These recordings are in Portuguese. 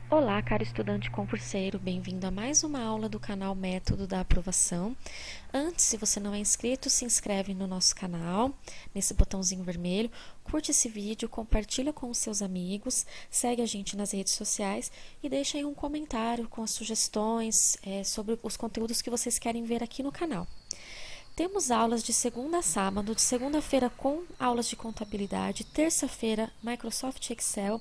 Olá, caro estudante concurseiro, bem-vindo a mais uma aula do canal Método da Aprovação. Antes, se você não é inscrito, se inscreve no nosso canal, nesse botãozinho vermelho, curte esse vídeo, compartilha com os seus amigos, segue a gente nas redes sociais e deixa aí um comentário com as sugestões sobre os conteúdos que vocês querem ver aqui no canal. Temos aulas de segunda a sábado, de segunda-feira com aulas de contabilidade, terça-feira Microsoft Excel,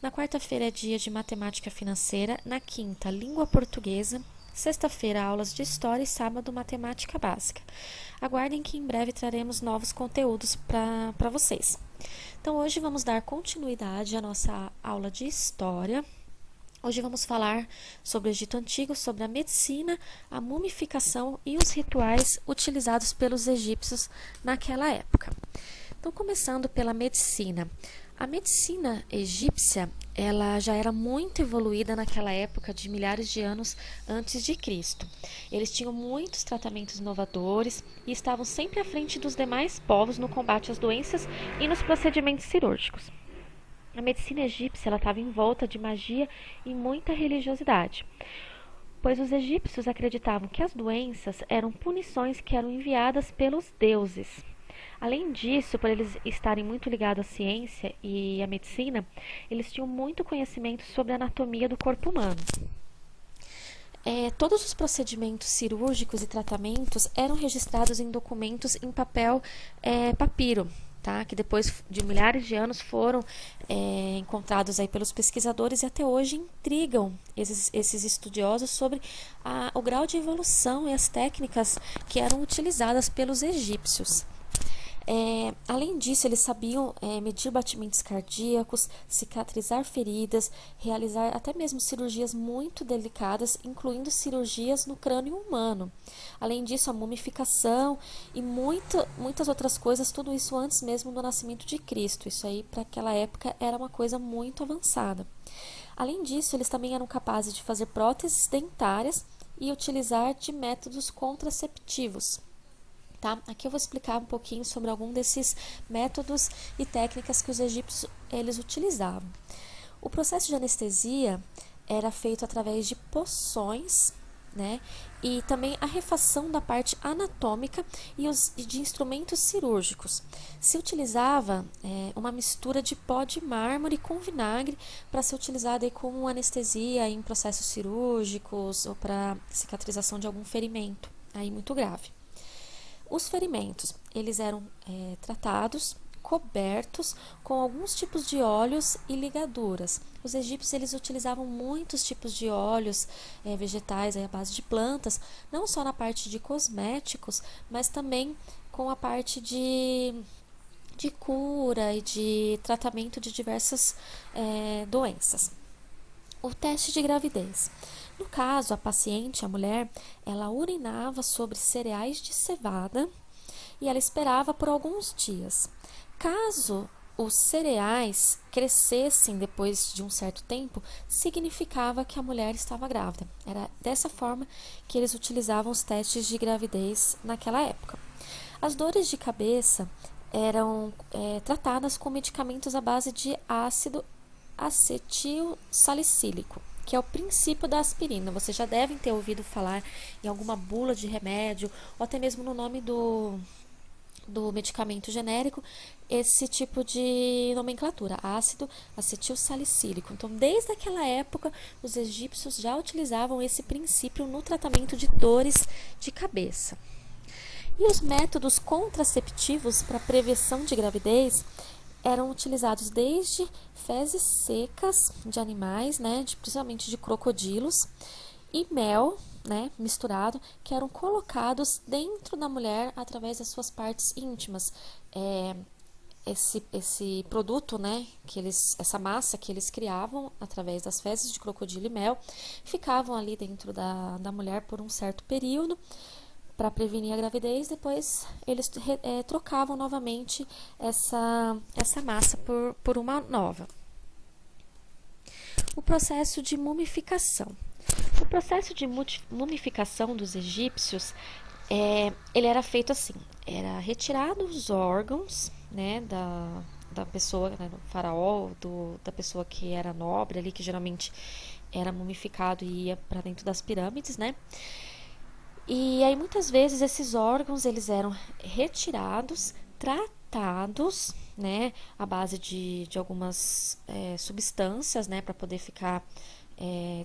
na quarta-feira é dia de matemática financeira, na quinta língua portuguesa, sexta-feira aulas de história e sábado matemática básica. Aguardem que em breve traremos novos conteúdos para vocês. Então hoje vamos dar continuidade à nossa aula de história. Hoje vamos falar sobre o Egito Antigo, sobre a medicina, a mumificação e os rituais utilizados pelos egípcios naquela época. Então, começando pela medicina. A medicina egípcia, ela já era muito evoluída naquela época de milhares de anos antes de Cristo. Eles tinham muitos tratamentos inovadores e estavam sempre à frente dos demais povos no combate às doenças e nos procedimentos cirúrgicos. A medicina egípcia estava envolta de magia e muita religiosidade, pois os egípcios acreditavam que as doenças eram punições que eram enviadas pelos deuses. Além disso, por eles estarem muito ligados à ciência e à medicina, eles tinham muito conhecimento sobre a anatomia do corpo humano. Todos os procedimentos cirúrgicos e tratamentos eram registrados em documentos em papel papiro, tá? Que depois de milhares de anos foram encontrados aí pelos pesquisadores e até hoje intrigam esses estudiosos sobre o grau de evolução e as técnicas que eram utilizadas pelos egípcios. Além disso, eles sabiam medir batimentos cardíacos, cicatrizar feridas, realizar até mesmo cirurgias muito delicadas, incluindo cirurgias no crânio humano. Além disso, a mumificação e muitas outras coisas, tudo isso antes mesmo do nascimento de Cristo. Isso aí, para aquela época, era uma coisa muito avançada. Além disso, eles também eram capazes de fazer próteses dentárias e utilizar de métodos contraceptivos. Tá? Aqui eu vou explicar um pouquinho sobre algum desses métodos e técnicas que os egípcios eles utilizavam. O processo de anestesia era feito através de poções, né? E também a refação da parte anatômica e de instrumentos cirúrgicos. Se utilizava uma mistura de pó de mármore com vinagre para ser utilizada aí como anestesia em processos cirúrgicos ou para cicatrização de algum ferimento aí muito grave. Os ferimentos, eles eram tratados, cobertos com alguns tipos de óleos e ligaduras. Os egípcios eles utilizavam muitos tipos de óleos vegetais à base de plantas, não só na parte de cosméticos, mas também com a parte de cura e de tratamento de diversas doenças. O teste de gravidez. No caso, a paciente, a mulher, ela urinava sobre cereais de cevada e ela esperava por alguns dias. Caso os cereais crescessem depois de um certo tempo, significava que a mulher estava grávida. Era dessa forma que eles utilizavam os testes de gravidez naquela época. As dores de cabeça eram tratadas com medicamentos à base de ácido acetil salicílico, que é o princípio da aspirina. Vocês já devem ter ouvido falar em alguma bula de remédio, ou até mesmo no nome do medicamento genérico, esse tipo de nomenclatura, ácido acetil salicílico. Então, desde aquela época, os egípcios já utilizavam esse princípio no tratamento de dores de cabeça. E os métodos contraceptivos para prevenção de gravidez eram utilizados desde fezes secas de animais, principalmente de crocodilos, e mel, misturado, que eram colocados dentro da mulher através das suas partes íntimas. Esse produto, essa massa que eles criavam através das fezes de crocodilo e mel, ficavam ali dentro da mulher por um certo período, para prevenir a gravidez. Depois eles trocavam novamente essa massa por uma nova. O processo de mumificação. O processo de mumificação dos egípcios Ele era feito assim, era retirado os órgãos, né, da pessoa, né, do faraó, da pessoa que era nobre ali, que geralmente era mumificado e ia para dentro das pirâmides, né? E aí muitas vezes esses órgãos eles eram retirados, tratados, né, à base de algumas substâncias, né, para poder ficar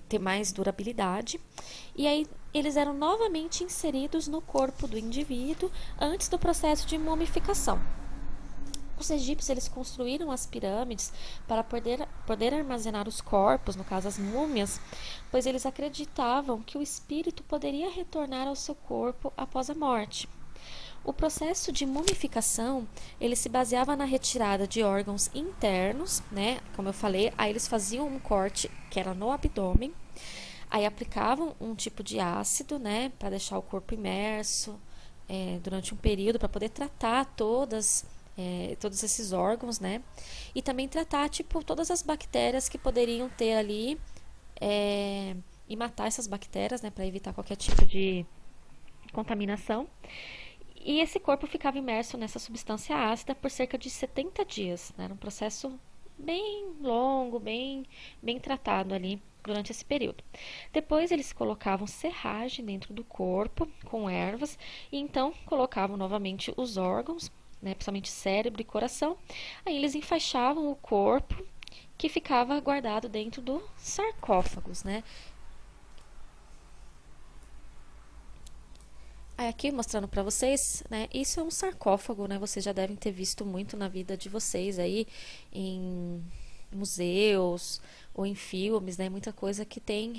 ter mais durabilidade. E aí eles eram novamente inseridos no corpo do indivíduo antes do processo de mumificação. Os egípcios eles construíram as pirâmides para poder armazenar os corpos, no caso as múmias, pois eles acreditavam que o espírito poderia retornar ao seu corpo após a morte. O processo de mumificação ele se baseava na retirada de órgãos internos, né? Como eu falei, aí eles faziam um corte que era no abdômen, aí aplicavam um tipo de ácido, né, para deixar o corpo imerso durante um período para poder tratar todos esses órgãos, né? E também tratar, tipo, todas as bactérias que poderiam ter ali e matar essas bactérias, né? Para evitar qualquer tipo de contaminação. E esse corpo ficava imerso nessa substância ácida por cerca de 70 dias, né? Era um processo bem longo, bem tratado ali durante esse período. Depois eles colocavam serragem dentro do corpo com ervas e então colocavam novamente os órgãos, né, principalmente cérebro e coração. Aí eles enfaixavam o corpo que ficava guardado dentro dos sarcófagos, né? Aí aqui mostrando para vocês, né? Isso é um sarcófago, né? Vocês já devem ter visto muito na vida de vocês aí em museus ou em filmes, né? Muita coisa que tem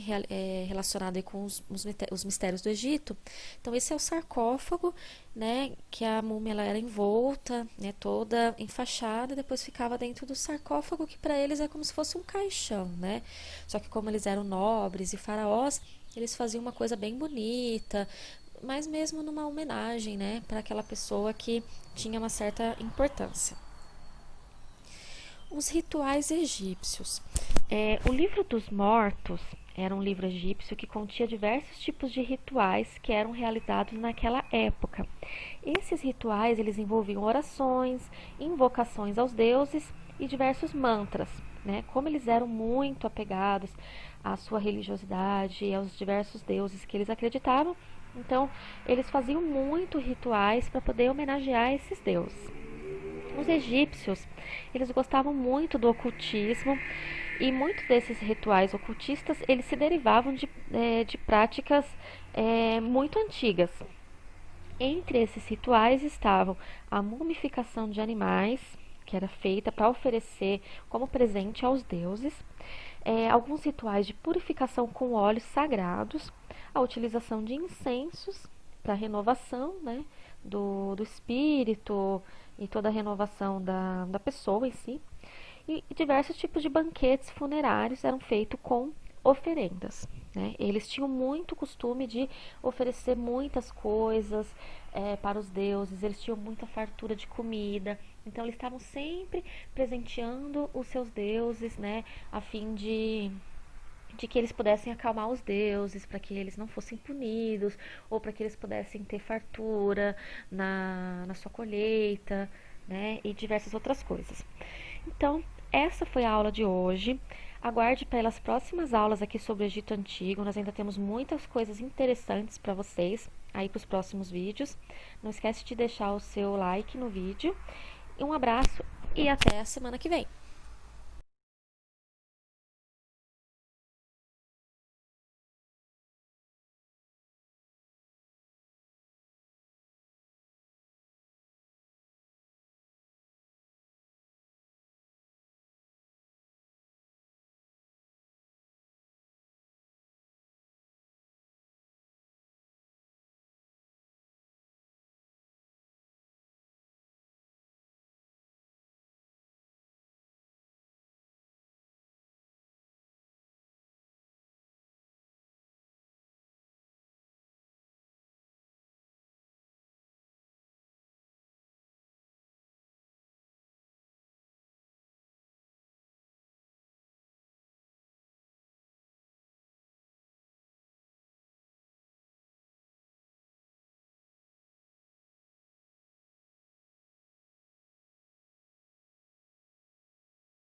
relacionada com os mistérios do Egito. Então esse é o sarcófago, né? Que a múmia ela era envolta, né? Toda enfaixada e depois ficava dentro do sarcófago, que para eles é como se fosse um caixão, né? Só que como eles eram nobres e faraós, eles faziam uma coisa bem bonita, mas mesmo numa homenagem, né, para aquela pessoa que tinha uma certa importância. Os rituais egípcios. O livro dos mortos era um livro egípcio que continha diversos tipos de rituais que eram realizados naquela época. Esses rituais eles envolviam orações, invocações aos deuses e diversos mantras, né? Como eles eram muito apegados à sua religiosidade e aos diversos deuses que eles acreditavam, então eles faziam muito rituais para poder homenagear esses deuses. Os egípcios, eles gostavam muito do ocultismo e muitos desses rituais ocultistas, eles se derivavam de práticas muito antigas. Entre esses rituais estavam a mumificação de animais, que era feita para oferecer como presente aos deuses, alguns rituais de purificação com óleos sagrados, a utilização de incensos para renovação, né, do espírito e toda a renovação da pessoa em si. E diversos tipos de banquetes funerários eram feitos com oferendas, né? Eles tinham muito costume de oferecer muitas coisas para os deuses, eles tinham muita fartura de comida, então eles estavam sempre presenteando os seus deuses, né, a fim de que eles pudessem acalmar os deuses, para que eles não fossem punidos, ou para que eles pudessem ter fartura na sua colheita, né, e diversas outras coisas. Então, essa foi a aula de hoje. Aguarde pelas próximas aulas aqui sobre o Egito Antigo. Nós ainda temos muitas coisas interessantes para vocês aí para os próximos vídeos. Não esquece de deixar o seu like no vídeo. Um abraço e até a semana que vem.